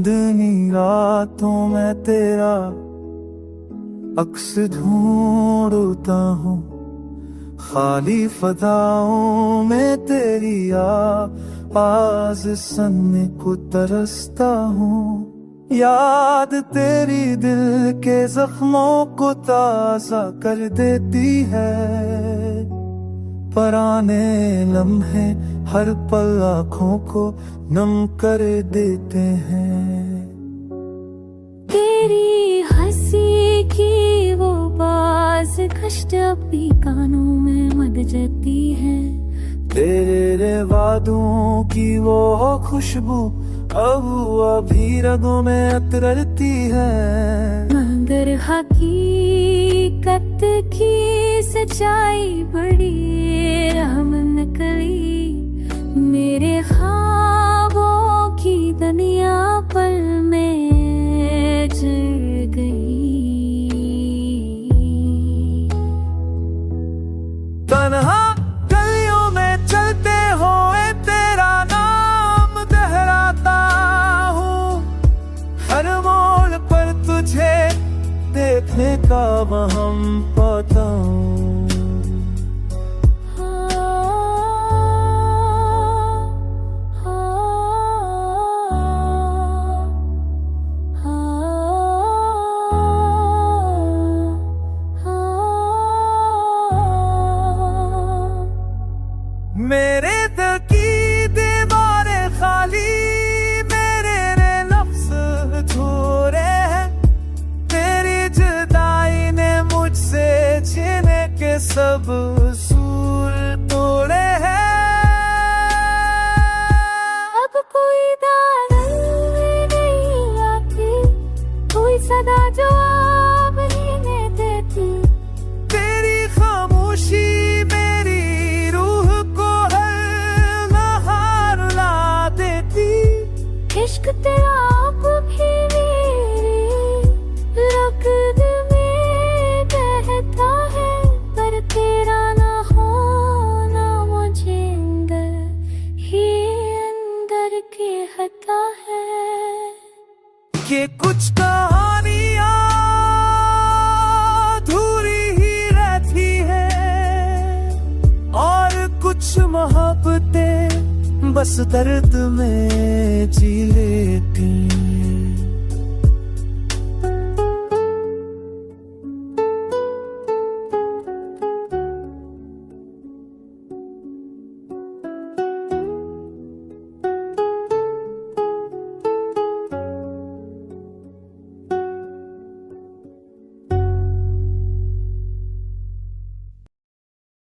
चांदनी रातों में तेरा अक्स ढूंढता हूँ, खाली फदाओं में तेरी आवाज़ सुनने को तरसता हूँ। याद तेरी दिल के जख्मों को ताज़ा कर देती है, पुराने लम्हे हर पल आँखों को नम कर देते हैं। तेरी हंसी की वो बाज कष्ट अपनी कानों में मद जाती है, तेरे वादों की वो खुशबू अब अभी रगों में उतरती है। मगर हकीकत की सच्चाई बड़ी रहम निकली, मेरे ख्वाबों की दुनिया पल में जल गई। तन्हा गलियों में चलते हुए तेरा नाम दोहराता हूँ, हर मोड़ पर तुझे देखने का वहम पाता हूँ। मेरे दिल की दीवारें खाली, मेरे लफ्ज़ अधूरे हैं, तेरी जुदाई ने मुझसे जीने के सब सूर तोड़े हैं। अब कोई दारल नहीं आती, कोई सदा जवाब नहीं देती, तेरी खामोशी मेरी रूह को हर नहार ला देती। इश्क तेरा अब भी मेरी रक्त में बहता है, पर तेरा ना होना मुझे अंदर ही अंदर के हता है। कि कुछ कहानियाँ अधूरी ही रहती है, और कुछ मोहब्बतें बस दर्द में जी लेती।